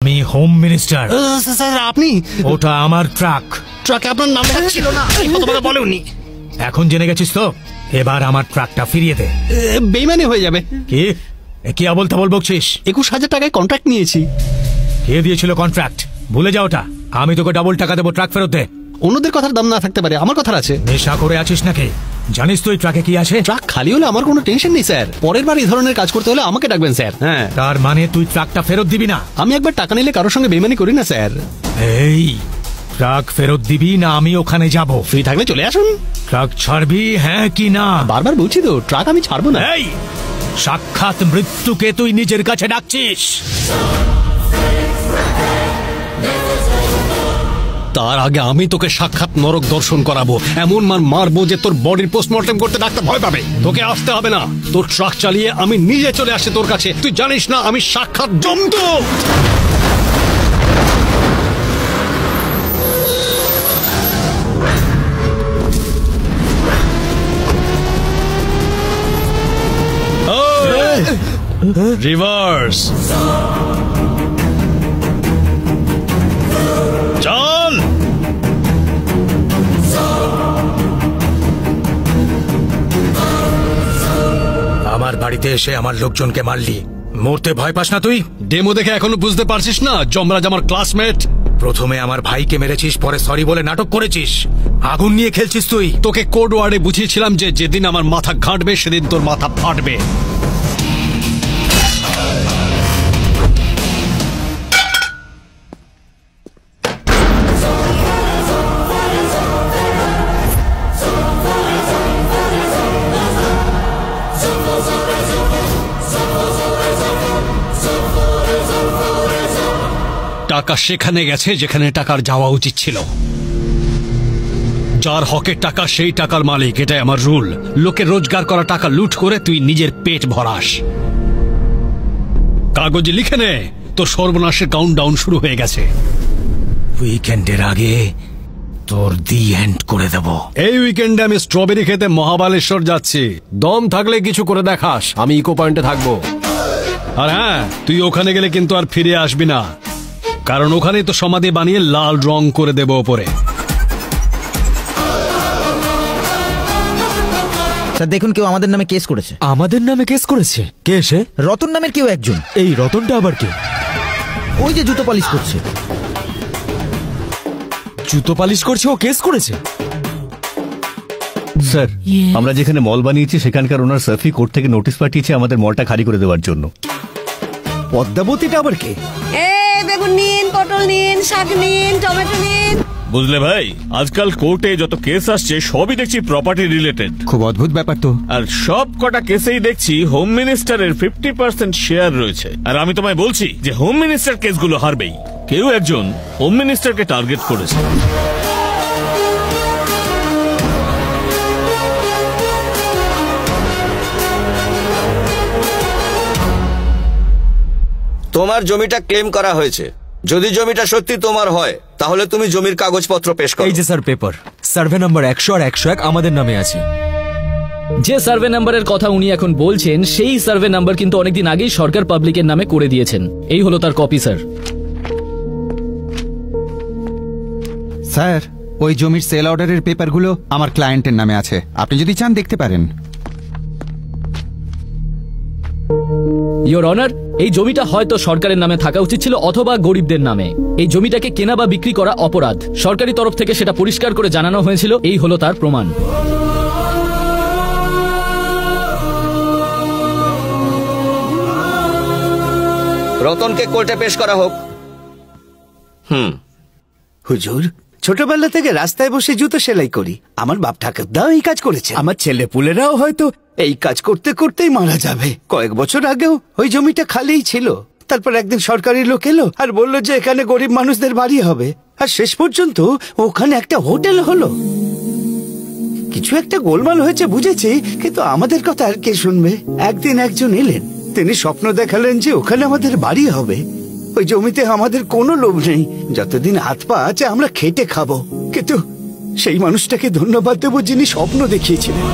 আমি home minister. Sir আপনি? ওটা আমার ট্রাক। ট্রাকে আপনার নাম লেখা ছিল না, প্রথমে বলেননি। এখন জেনে গেছিস তো, এবার আমার ট্রাকটা ফিরিয়ে দে। বেইমানি হয়ে যাবে। কি বলতে বকছিস? 21,000 টাকায় কন্ট্রাক্ট নিয়েছি। কে দিয়েছিল কন্ট্রাক্ট? ভুলে যা ওটা। আমি তোকে ডাবল টাকা দেবো, ট্রাক ফেরত দে। অন্যদের কথার দাম না থাকতে পারে, আমার কথার আছে। নেশা করে আছিস নাকি? জানিস তুই ট্রাকে কি আছে? ট্রাক খালি হলে আমার কোনো টেনশন নেই স্যার। পরের বার এই ধরনের কাজ করতে হলে আমাকে ডাকবেন স্যার। হ্যাঁ। তার মানে তুই ট্রাকটা ফেরত দিবি না? আমি একবার টাকা নিলে কারোর সঙ্গে বেইমানি করি না স্যার। এই ট্রাক ফেরত দিবি না আমি ওখানে যাব? ফ্রি থাকলে চলে আসুন। ট্রাক ছাড়বি হ্যাঁ কি না? বারবার বলছি তো, ট্রাক আমি ছাড়বো না। এই সাক্ষাৎ মৃত্যুকে তুই নিজের কাছে ডাকছিস? তার আগে আমি তোকে সাক্ষাৎ নরক দর্শন করাবো, এমন মারবো যে তোর বডির পোস্টমর্টম করতে ডাক্তার ভয় পাবে। তোকে আসতে হবে না, তোর ট্রাক চালিয়ে আমি নিজে চলে আসি তোর কাছে। তুই জানিস না আমি সাক্ষাৎ জন্তু। রিভার্স চল। আমার বাড়িতে এসে আমার লোকজনকে মারলি, মরতে ভয় পাস না তুই? ডেমো দেখে এখনো বুঝতে পারছিস না যমরাজ আমার ক্লাসমেট? প্রথমে আমার ভাইকে মেরেছিস, পরে সরি বলে নাটক করেছিস। আগুন নিয়ে খেলছিস তুই। তোকে কোড ওয়ার্ডে বুঝিয়েছিলাম যে যেদিন আমার মাথা ঘাঁটবে সেদিন তোর মাথা ফাটবে। টাকা সেখানে গেছে যেখানে টাকার যাওয়া উচিত ছিল। যার হকের টাকা সেই টাকার মালিক, এটাই আমার রুল। লোকের রোজগার করা টাকা লুট করে তুই নিজের পেট ভরাস। কাগজে লিখে নে, তোর সর্বনাশের কাউন্টডাউন শুরু হয়ে গেছে। উইকেন্ডের আগে তোর দি এন্ড করে দেব। এই উইকেন্ডে আমি স্ট্রবেরি খেতে মহাবালেশ্বর যাচ্ছি। দম থাকলে কিছু করে দেখাস, আমি ইকো পয়েন্টে থাকবো। আর হ্যাঁ, তুই ওখানে গেলে কিন্তু আর ফিরে আসবি না, কারণ ওখানে তো সমাধি বানিয়ে লাল রং করে দেব ওপরে। স্যার দেখুন, কেউ আমাদের নামে কেস করেছে। আমাদের নামে কেস করেছে? কে সে? রতন নামের কেউ একজন। এই রতনটা আবার কে? ওই যে জুতো পালিশ করছে। জুতো পালিশ করছে ও কেস করেছে? স্যার, আমরা যেখানে মল বানিয়েছি সেখানকার ওনার সার্ফি কোর্ট থেকে নোটিশ পাঠিয়েছে আমাদের মলটা খালি করে দেওয়ার জন্য। পদ্মাবতীটা আবার কে? বেগুন নিন, পটল নিন, শাক নিন, টমেটো নিন। বুঝলে ভাই, আজকাল কোর্টে যত কেস আসছে সবই দেখছি প্রপার্টি রিলেটেড। খুব অদ্ভুত ব্যাপার তো। আর সব কটা কেসেই দেখছি হোম মিনিস্টারের 50% শেয়ার রয়েছে। আর আমি তোমায় বলছি যে হোম মিনিস্টার কেসগুলো হারবেই। কেউ একজন হোম মিনিস্টারকে টার্গেট করেছে। তোমার জমিটা ক্লেম করা হয়েছে। যদি জমিটা সত্যি তোমার হয় তাহলে তুমি জমির কাগজপত্র পেশ করো। এই যে স্যার পেপার, সার্ভে নাম্বার 100 আর 101 আমাদের নামে আছে। যে সার্ভে নাম্বারের কথা উনি এখন বলছেন সেই সার্ভে নাম্বার কিন্তু অনেকদিন আগেই সরকার পাবলিকের নামে করে দিয়েছেন। এই হলো তার কপি স্যার। স্যার, ওই জমির সেল অর্ডারের পেপারগুলো আমার ক্লায়েন্টের নামে আছে, আপনি যদি চান দেখতে পারেন। ইওর অনার, এই জমিটা হয়তো সরকারের নামে থাকা উচিত ছিল অথবা গরিবদের নামে। এই জমিটাকে কেনা বা বিক্রি করা অপরাধ। সরকারি তরফ থেকে সেটা পরিষ্কার করে জানানো হয়েছিল। এই হলো তার প্রমাণ। রতনকে কোর্টে পেশ করা হোক। হুজুর, ছোটবেলা থেকে রাস্তায় বসে জুতো সেলাই করি। আমার বাপ ঠাকুরদাও এই কাজ করেছে। আমার ছেলে পুলেরাও হয়তো এই কাজ করতে করতেই মারা যাবে। কয়েক বছর আগেও ওই জমিটা খালিই ছিল। তারপর একদিন সরকারি লোক এলো আর বললো যে এখানে গরিব মানুষদের বাড়ি হবে। আর শেষ পর্যন্ত ওখানে একটা হোটেল হলো। কিছু একটা গোলমাল হয়েছে বুঝেছি, কিন্তু আমাদের কথা আর কে শুনবে। একদিন একজন এলেন, তিনি স্বপ্ন দেখালেন যে ওখানে আমাদের বাড়ি হবে। ওই জমিতে আমাদের কোনো লোভ নেই, যতদিন হাত পা আছে আমরা খেটে খাবো। কিন্তু সেই মানুষটাকে ধন্যবাদ দেবো যিনি স্বপ্ন দেখিয়েছিলেন।